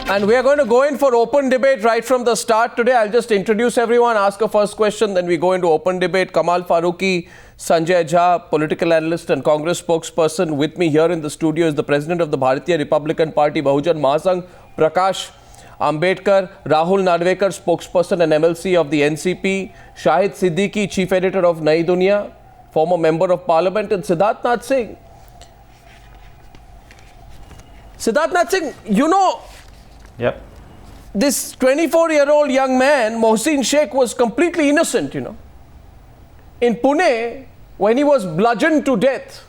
And we are going to go in for open debate right from the start today. I'll just introduce everyone, ask a first question, then we go into open debate. Kamal Faruqui, Sanjay Jha, political analyst and Congress spokesperson. With me here in the studio is the president of the Bharatiya Republican Party, Bahujan Mahasangh, Prakash Ambedkar, Rahul Narvekar, spokesperson and MLC of the NCP, Shahid Siddiqui, chief editor of Duniya, former member of parliament, and Siddharth Nath Singh. Siddharth Nath Singh, you know, yep, this 24-year-old young man, Mohsin Sheikh, was completely innocent, you know. In Pune, when he was bludgeoned to death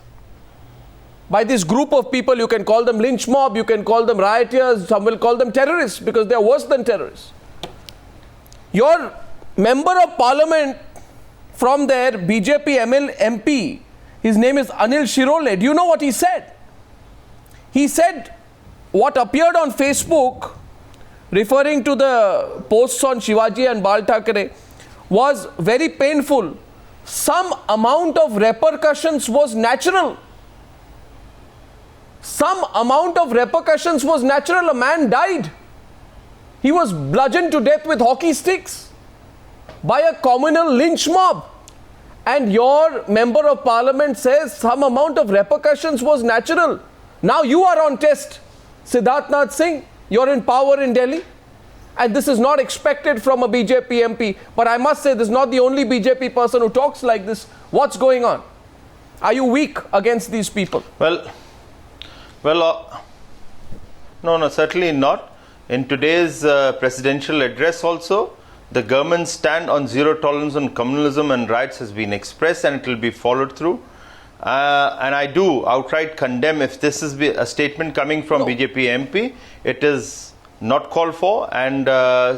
by this group of people, you can call them lynch mob, you can call them rioters, some will call them terrorists because they are worse than terrorists. Your member of parliament from there, BJP MLA MP, his name is Shirole. Do you know what he said? He said what appeared on Facebook, referring to the posts on Shivaji and Bal Thackeray, was very painful. Some amount of repercussions was natural. Some amount of repercussions was natural. A man died. He was bludgeoned to death with hockey sticks by a communal lynch mob. And your member of parliament says some amount of repercussions was natural. Now you are on test, Siddharth Nath Singh. You're in power in Delhi. And this is not expected from a BJP MP. But I must say, this is not the only BJP person who talks like this. What's going on? Are you weak against these people? Well, no, certainly not. In today's presidential address also, the government's stand on zero tolerance on communalism and riots has been expressed, and it will be followed through. And I do outright condemn if this is a statement coming from BJP MP. It is not called for, and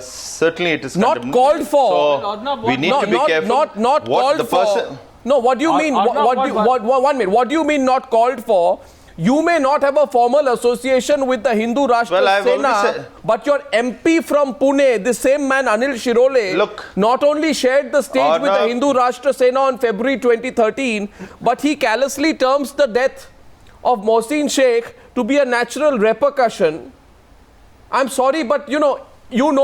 certainly it is not called for. So we need to be careful. Not called for. No, what do you mean? One minute. What do you mean not called for? You may not have a formal association with the Hindu Rashtra Sena, but your MP from Pune, the same man Shirole, not only shared the stage with the Hindu Rashtra Sena on February 2013, but he callously terms the death of Mohsin Sheikh to be a natural repercussion. I'm sorry, but you know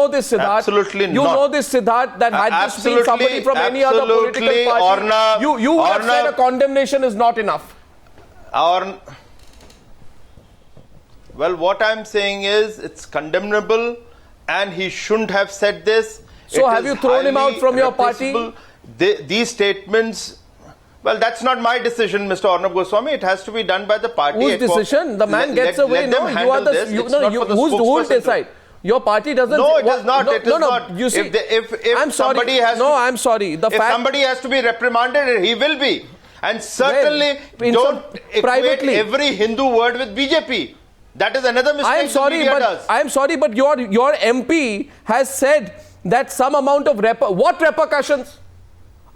this, Siddharth. Absolutely not. You know this, Siddharth, that had this been somebody from any other political party, Arnab, you would have said a condemnation is not enough. Well, what I'm saying is it's condemnable, and he shouldn't have said this. So have you thrown him out from your party? These statements, well, that's not my decision, Mr. Arnab Goswami. It has to be done by the party. Whose decision? The man gets away. No, you are the. Who will decide? Your party doesn't. No, it is not. It is not. You see, if I'm somebody sorry. has I'm sorry. If somebody has to be reprimanded, he will be. And certainly don't equate every Hindu word with BJP. That is another mistake the media does. I am sorry, but your MP has said that some amount of what repercussions?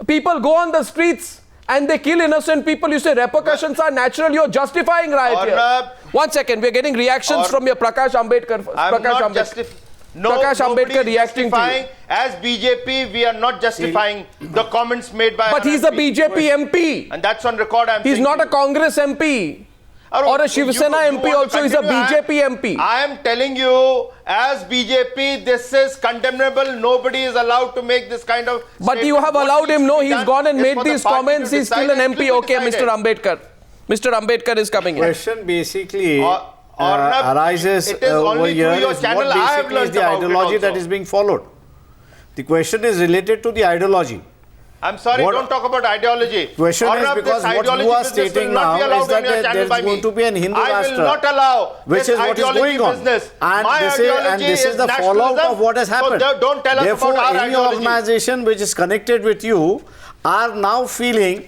People go on the streets and they kill innocent people. You say repercussions are natural. You're justifying riot here. 1 second, we're getting reactions from your Prakash Ambedkar. Prakash Ambedkar reacting to you. As BJP, we are not justifying the comments made by. But he's a BJP MP, and that's on record. He's not a Congress MP. Or a Shiv Sena MP also is a BJP MP. I am telling you, as BJP, this is condemnable. Nobody is allowed to make this kind of statement. But you have allowed him. No, he's gone and made these comments. He's still an MP. Okay, Mr. Ambedkar. Mr. Ambedkar is coming in. The question basically arises over here is what basically is the ideology that is being followed. The question is related to the ideology. I'm sorry, don't talk about ideology. Question is because what you are stating now is that there is going to be an Hindu Rashtra. I will not allow which is what is going on. And this is the fallout of what has happened. So don't tell us Therefore, about our any organization which is connected with you are now feeling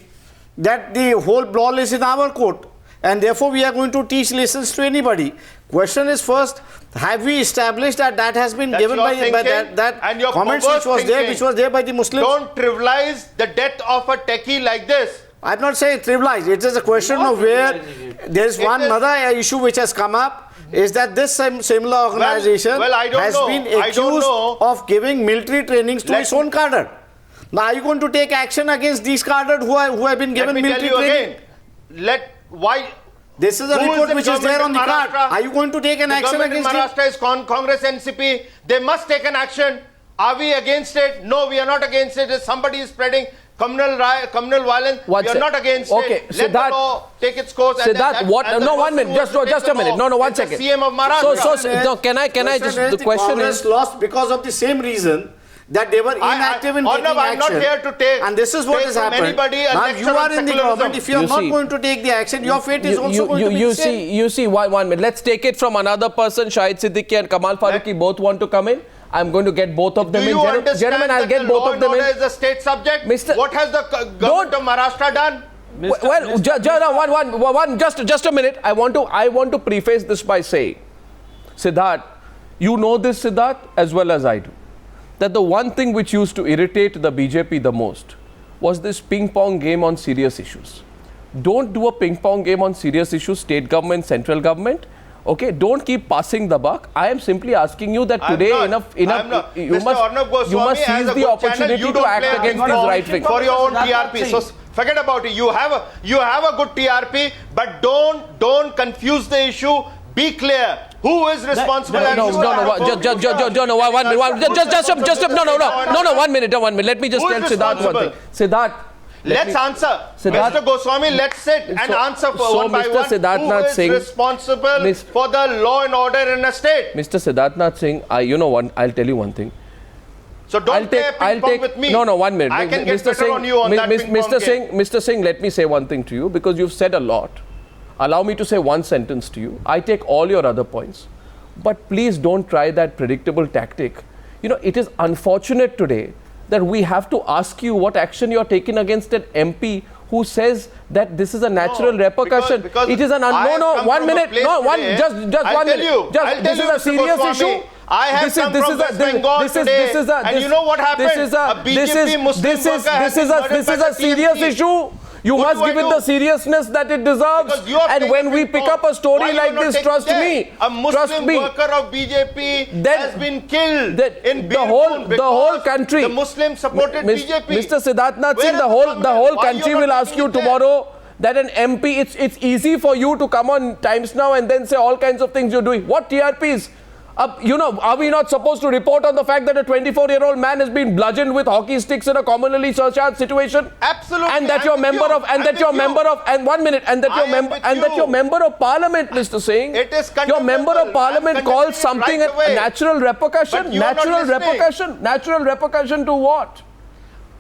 that the whole ball is in our court. And therefore, we are going to teach lessons to anybody. Question is first, have we established that that has been given by that comments which was there by the Muslims? Don't trivialize the death of a techie like this. I'm not saying trivialize. It is a question of where there is one other issue which has come up. Is that this similar organization has been accused of giving military trainings to its own cadre. Now, are you going to take action against these cadres who have been given military training? Why This is a Who report in which is there on the government in card. Maharashtra? Are you going to take an The action government in against him? Maharashtra is Congress NCP. They must take an action. Are we against it? No, we are not against it. If somebody is spreading communal violence, we are not against okay, it. Let the law take its course. Siddharth, no, 1 minute, just a minute. No, 1 second. CM of Maharashtra. So, no, can I just, the question Congress is, lost because of the same reason that they were inactive in taking Arnab, I'm not action. here to take And this is what has happened. Anybody a now lecture you are on in the secularism. government. If you are not going to take the action, your fate is also going to be the same. You see, 1 minute. Let's take it from another person. Shahid Siddiqui and Kamal Faruqui both want to come in. I'm going to get both of them in. Gentlemen, I'll get both of them in. Law and order is a state subject. What has the government of Maharashtra done? Just a minute. I want to preface this by saying, Siddharth, you know this, Siddharth, as well as I do, that the one thing which used to irritate the BJP the most was this ping-pong game on serious issues. Don't do a ping-pong game on serious issues, state government, central government. Okay, don't keep passing the buck. I am simply asking you that today you must seize the opportunity to act against these right wing. For your own TRP. So forget about it. You have a good TRP, but don't confuse the issue. Be clear. Who is responsible? One minute. Let me just tell Siddharth one thing. Siddharth. Let's answer. Mr. Goswami, let's sit and answer for one by one. Siddharth Nath Singh, who is responsible for the law and order in a state? Mr. Siddharth Nath Singh, I'll tell you one thing. So don't play ping pong with me. No, 1 minute. I can get better on you on that ping pong game. Mr. Singh, let me say one thing to you, because you've said a lot. Allow me to say one sentence to you. I take all your other points, but please don't try that predictable tactic. It is unfortunate today that we have to ask you what action you are taking against an MP who says that this is a natural repercussion. Because it is an 1 minute. Just 1 minute. This is a serious issue. I have come from West Bengal today, and you know what happened? A BJP Muslim worker has been murdered by the This is a serious TRP. issue. You must give it the seriousness that it deserves. And when we pick up a story like this, trust me, a Muslim worker of BJP has been killed in the whole country. The Muslim supported BJP. Mr. Siddharth Nath Singh, the whole country will ask you tomorrow that an MP, it's easy for you to come on Times Now and then say all kinds of things you're doing. What TRPs? Are we not supposed to report on the fact that a 24-year-old man has been bludgeoned with hockey sticks in a commonly surcharged situation? Absolutely. And that your member of parliament, Mr. Singh, your member of parliament calls something a natural repercussion. Natural repercussion to what?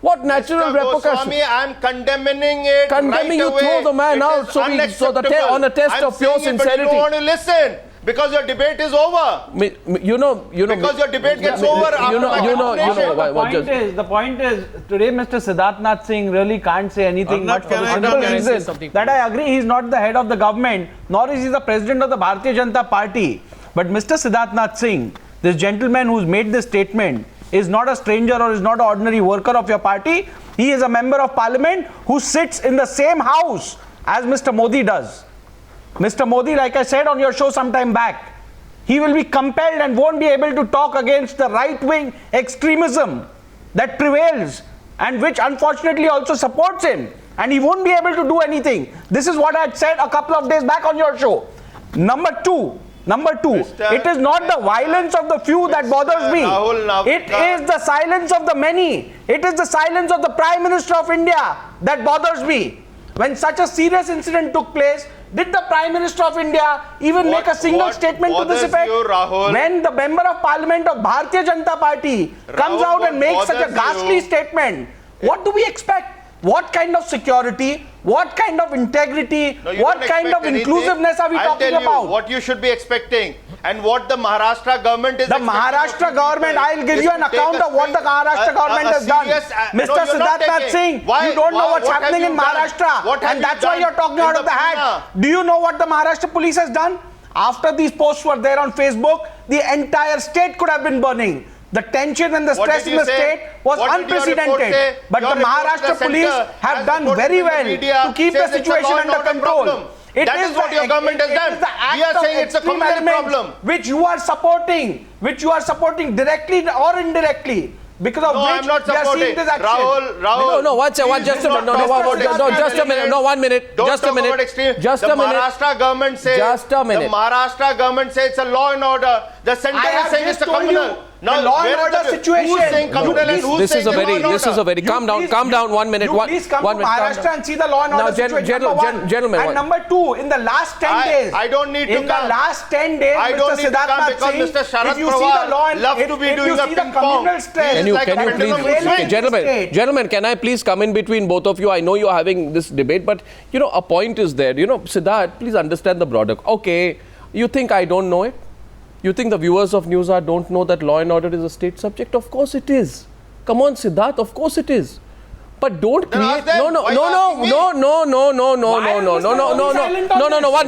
What natural repercussion? Goswami, I'm condemning it. Condemning, you throw the man out. On a test of pure sincerity. You don't want to listen. Because your debate is over. Because your debate gets over after the point is, today Mr. Siddharth Nath Singh really can't say anything much for the simple reason that I agree he's not the head of the government, nor is he the president of the Bharatiya Janata Party. But Mr. Siddharth Nath Singh, this gentleman who's made this statement, is not a stranger or is not an ordinary worker of your party. He is a member of parliament who sits in the same house as Mr. Modi does. Mr. Modi, like I said on your show some time back, he will be compelled and won't be able to talk against the right-wing extremism that prevails and which unfortunately also supports him. And he won't be able to do anything. This is what I had said a couple of days back on your show. Number two, it is not the violence of the few that bothers me. It is the silence of the many. It is the silence of the Prime Minister of India that bothers me. When such a serious incident took place, did the Prime Minister of India even make a single statement to this effect? When the member of parliament of Bharatiya Janata Party comes out and makes such a ghastly statement, what do we expect? What kind of security? What kind of integrity? What kind of inclusiveness are we talking about? I'll tell you what you should be expecting and what the Maharashtra government is expecting. The Maharashtra government, I'll give you an account of what the Maharashtra government has done. Mr. Siddharth Nath Singh, you don't know what's happening in Maharashtra, and that's why you're talking out of the hat. Do you know what the Maharashtra police has done? After these posts were there on Facebook, the entire state could have been burning. The tension and the stress in the state was unprecedented. But the Maharashtra police have done very well to keep the situation under control. That is what your government has done. We are saying it's a communal problem. Which you are supporting directly or indirectly. because of No, which I'm not we are seeing supporting. this action. Rahul. No, just a minute. Just a minute. No, 1 minute. Don't Just a talk about minute. extreme. Just the a minute. Maharashtra government says. Just a minute. The Maharashtra government says it's a law and order. The center I is have saying just it's a told communal. you the law and where is order the- situation. Who's saying communal and who's This saying is a the law very, and this is order? a very, calm down, 1 minute. You please come to Maharashtra and see the law and Now, order situation. Number one. gentlemen, and number two, in the last 10 days, I don't need to in the come. last 10 days, I don't need to Siddharth come Nath because Singh, Mr. Sharad if you see Pawar the law and loves to be doing a see the ping pong. communal stress, Can you like a please, pendulum swing. gentlemen, can I please come in between both of you? I know you're having this debate, but a point is there. Siddharth, please understand the broader. Okay, you think I don't know it? You think the viewers of Newshour don't know that law and order is a state subject? Of course it is. Come on, Siddharth, of course it is. But don't Then create. ask them. No. Why are you asking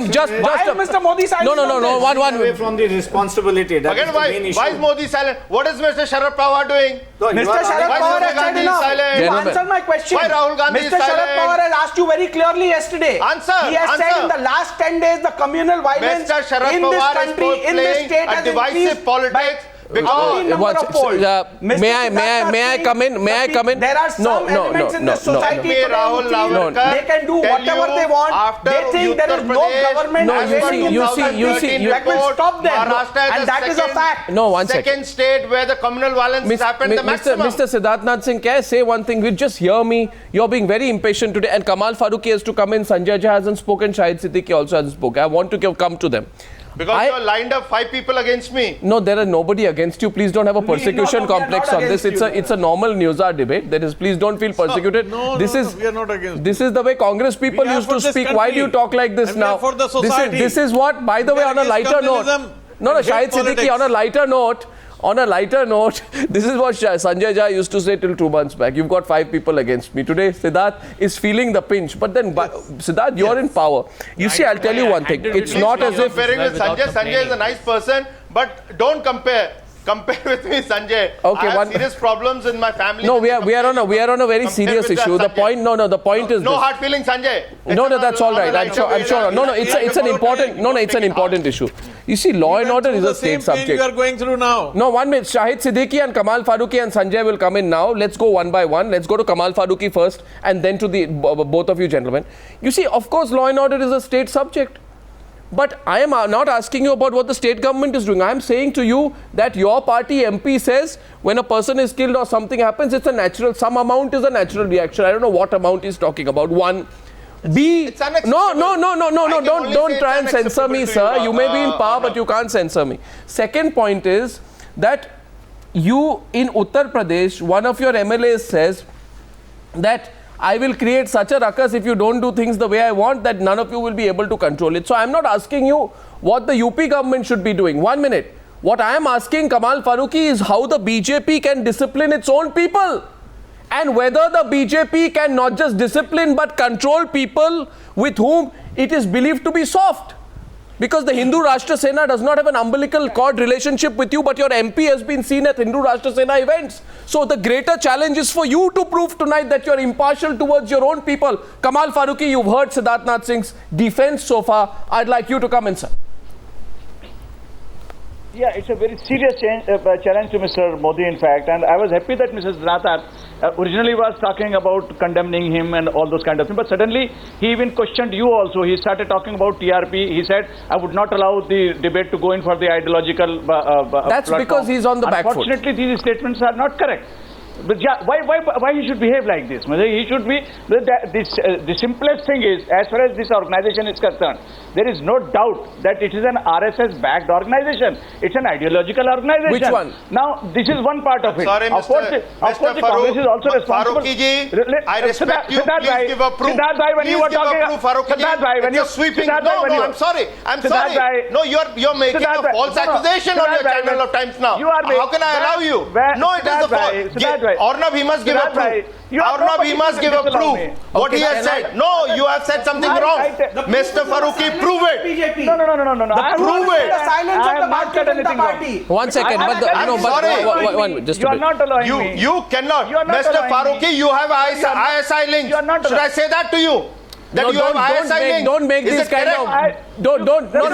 me? Just Why is Mr. Modi silent on this? One. Away from the responsibility. That Again, is the main issue. why is Modi silent? What is Mr. Sharad Pawar doing? No, you Mr. are Sharad Why Pawar Rahul has said Gandhi is enough. silent? You Gentlemen. answered my question. Why Rahul Gandhi is Mr. Sharad silent? Pawar has asked you very clearly yesterday. Answer, He has said answer. in the last 10 days the communal violence Mr. Sharad in this Pawar country, is in this playing state a has divisive increased politics by because number of polls. Mr. May I Siddharth come in? May I come in? There are some elements in the society May today Rahul who feel Narvekar they can do tell whatever you they want. after They think there is Uttar no Pradesh, government No, availing you in see, the you country see, that will stop them. Maharashtra is And the that is a second- fact. No, one second. Second state where the communal violence has happened the maximum. Mr. Siddharth Nath Singh, can I say one thing? Just hear me. You're being very impatient today. And Kamal Faruqui has to come in. Sanjay Jha hasn't spoken. Shahid Siddiqui also hasn't spoken. I want to come to them. Because you're lined up 5 people against me. No, there are nobody against you. Please don't have a persecution we are complex not on this. against It's a normal Newshour debate. That is, please don't feel persecuted. No, we are not against. This is the way Congress people We are used to for this speak. Why do you country. talk like this And we are now? for the society. This is what, by the We way, are on a against lighter note. communism No, and Shahid hate Siddiqui, on a lighter note, this is what Sanjay Jha used to say till 2 months back. You've got 5 people against me. Today, Siddharth is feeling the pinch. But then, Siddharth, you're in power. You see, I'll tell you one thing. It's not as if... comparing with Sanjay. Sanjay is a nice person, but don't compare. Compare with me, Sanjay. Okay, I have serious problems in my family. No, we are on a very serious issue. The point, the point is no this. hard feelings, Sanjay. No, that's all right. I'm sure. No, it's an important issue. You see, law and order is a state subject. You are going through now. No, 1 minute. Shahid Siddiqui and Kamal Faruqui and Sanjay will come in now. Let's go one by one. Let's go to Kamal Faruqui first and then to the both of you gentlemen. You see, of course, law and order is a state subject. But I am not asking you about what the state government is doing. I am saying to you that your party MP says when a person is killed or something happens, it's a natural, some amount is a natural reaction. I don't know what amount he's talking about. One. B. It's unacceptable. No. Don't try and censor me, sir. You may be in power, but you can't censor me. Second point is that you, in Uttar Pradesh, one of your MLAs says that I will create such a ruckus if you don't do things the way I want that none of you will be able to control it. So I'm not asking you what the UP government should be doing. 1 minute. What I am asking Kamal Faruqui is how the BJP can discipline its own people. And whether the BJP can not just discipline but control people with whom it is believed to be soft. Because the Hindu Rashtra Sena does not have an umbilical cord relationship with you, but your MP has been seen at Hindu Rashtra Sena events. So the greater challenge is for you to prove tonight that you are impartial towards your own people. Kamal Faruqui, you've heard Siddharth Nath Singh's defense so far. I'd like you to come in, sir. Yeah, it's a very serious challenge to Mr. Modi, in fact, and I was happy that Mr. Siddharth originally was talking about condemning him and all those kind of things, but suddenly he even questioned you also. He started talking about TRP. He said, I would not allow the debate to go in for the ideological That's platform. because he's on the back foot. Unfortunately, these statements are not correct. But yeah, why he should behave like this? He should be, the simplest thing is, as far as this organization is concerned, there is no doubt that it is an RSS-backed organization. It's an ideological organization. Which one? Now, this is one part of it. Sorry, Of course, the Congress is also responsible. Faruqui ji, I respect you. Please give a proof. Siddharth bhai, when you were talking, Siddharth bhai, when you're sweeping. No, I'm sorry. I'm sorry. No, you're making a false accusation on your channel of Times now. How can I allow you? No, it is a false. Arnab, he must give a proof. Arnab, he must give a proof. What he has said. No, you have said something wrong. Mr. Faruqui, prove it. BJP. No. Prove it. The silence of the Bharatiya Janata Party. 1 second. Just You are not allowing me. You cannot. You are not Mr. allowing Faruqui, me. you have ISI links. You are not Should I say that to you? That you have ISI links? Don't make Is this it kind correct? of... No,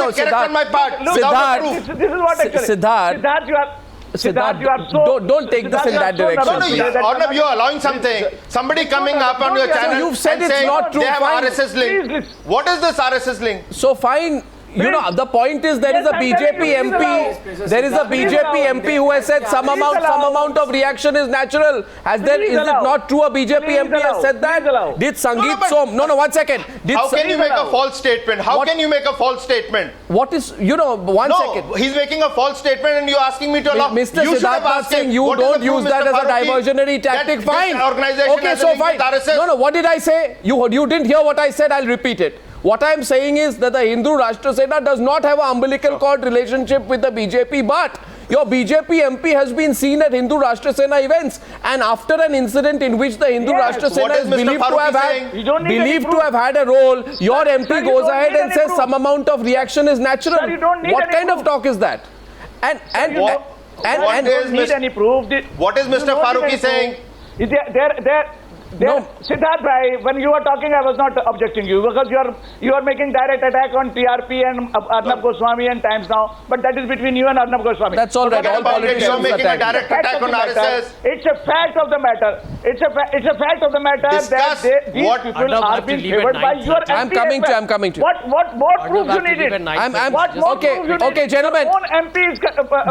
Is it correct on my part? Look, Without a proof. this is what actually. Siddharth. Siddharth, you are... Siddharth, you are so... don't take this in that direction. No, Arnab, you are allowing something. Somebody coming up on your channel you've said and it's saying not true, they have fine. RSS link. Please. What is this RSS link? So fine. You know, the point is there is a BJP MP. There is a BJP MP who has said some amount of reaction is natural. Is it not true? A BJP MP has said that. Did Sangeet Som? No, 1 second. How can you make a false statement? How can you make a false statement? What is, one second. No, he's making a false statement and you're asking me to allow. Mr. Siddharth Nath Singh, you don't use that as a diversionary tactic. Fine. Okay, so fine. No, what did I say? You didn't hear what I said. I'll repeat it. What I am saying is that the Hindu Rashtra Sena does not have an umbilical cord relationship with the BJP, but your BJP MP has been seen at Hindu Rashtra Sena events, and after an incident in which the Hindu Rashtra Sena is believed to have had a role, your MP goes ahead and says some amount of reaction is natural. What kind of talk is that? You don't need any proof. What is Mr. Faruqui saying? No, Siddharth bhai, when you were talking, I was not objecting you because you are making direct attack on TRP and Arnab Goswami and Times Now, but that is between you and Arnab Goswami. That's all right. All politicians are making a direct attack on RSS. It's a fact of the matter. It's a fact of the matter Discuss that these people are being favored by your MP. I'm coming to. What more proof you needed? Okay, gentlemen.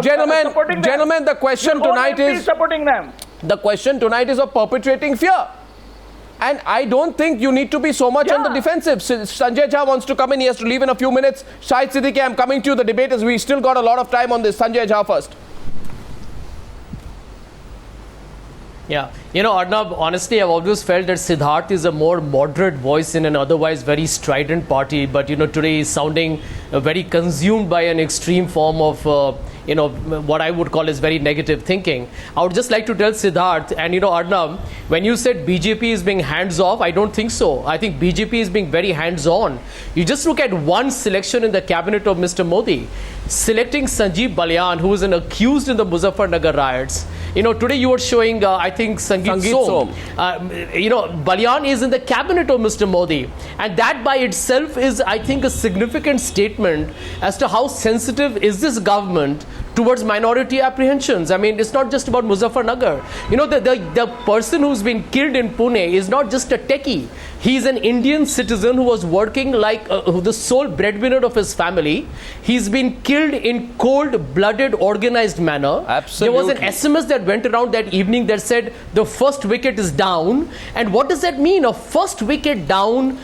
Gentlemen, the question tonight is supporting them. The question tonight is of perpetrating fear. And I don't think you need to be so much on the defensive. Sanjay Jha wants to come in. He has to leave in a few minutes. Shahid Siddiqui, I'm coming to you. The debate is we still got a lot of time on this. Sanjay Jha first. Yeah, you know, Arnab, honestly, I've always felt that Siddharth is a more moderate voice in an otherwise very strident party. But, you know, today he's sounding very consumed by an extreme form of, you know, what I would call as very negative thinking. I would just like to tell Siddharth and, you know, Arnab, when you said BJP is being hands-off, I don't think so. I think BJP is being very hands-on. You just look at one selection in the cabinet of Mr. Modi, selecting Sanjeev Balyan, who was an accused in the Muzaffarnagar riots. You know, today you were showing, I think, Sangeet Som. You know, Balyan is in the cabinet of Mr. Modi. And that by itself is, I think, a significant statement as to how sensitive is this government towards minority apprehensions. I mean, it's not just about Muzaffarnagar. You know, the person who's been killed in Pune is not just a techie. He's an Indian citizen who was working like the sole breadwinner of his family. He's been killed in cold-blooded, organized manner. Absolutely. There was an SMS that went around that evening that said the first wicket is down. And what does that mean? A first wicket down,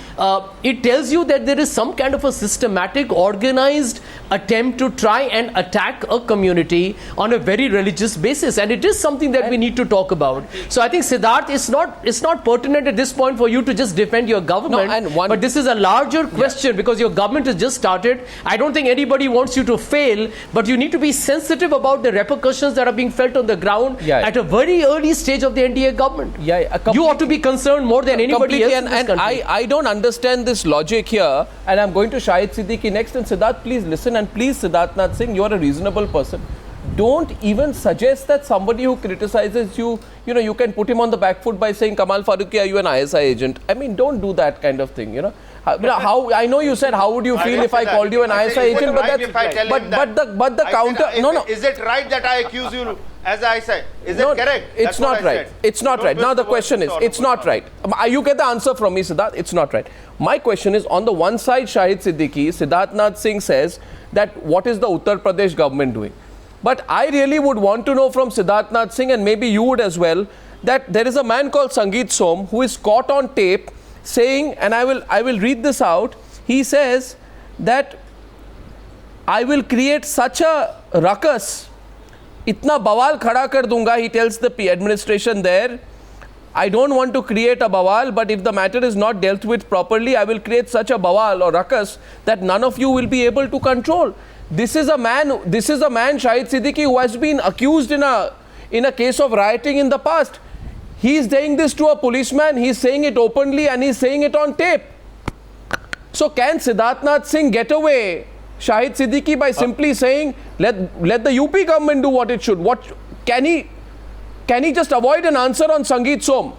it tells you that there is some kind of a systematic, organized attempt to try and attack a community on a very religious basis. And it is something that we need to talk about. So I think, Siddharth, it's not pertinent at this point for you to just defend your government, but this is a larger question because your government has just started. I don't think anybody wants you to fail, but you need to be sensitive about the repercussions that are being felt on the ground at a very early stage of the NDA government. You ought to be concerned more than anybody else in this country. I don't understand this logic here, and I'm going to Shahid Siddiqui next. And Siddharth, please listen, and please, Siddharth Nath Singh, you're a reasonable person. Don't even suggest that somebody who criticizes you, you know, you can put him on the back foot by saying, Kamal Faruqui, are you an ISI agent? I mean, don't do that kind of thing, you know. How I know you said, how would you feel if I called you an ISI agent? But the counter, Is it right that I accuse you as ISI? Is it correct? It's not right. It's not right. Now the question is, it's not right. You get the answer from me, Siddharth. It's not right. My question is, on the one side, Shahid Siddiqui, Siddharth Nath Singh says that what is the Uttar Pradesh government doing? But I really would want to know from Siddharth Nath Singh, and maybe you would as well, that there is a man called Sangeet Som who is caught on tape saying, and I will read this out. He says that I will create such a ruckus, itna bawal khada kar dunga, he tells the administration there. I don't want to create a bawal, but if the matter is not dealt with properly, I will create such a bawal or ruckus that none of you will be able to control. This is a man, Shahid Siddiqui, who has been accused in a case of rioting in the past. He is saying this to a policeman, he is saying it openly, and he is saying it on tape. So can Siddharth Nath Singh get away, Shahid Siddiqui, by simply saying, let the UP government do what it should? Can he just avoid an answer on Sangeet Som?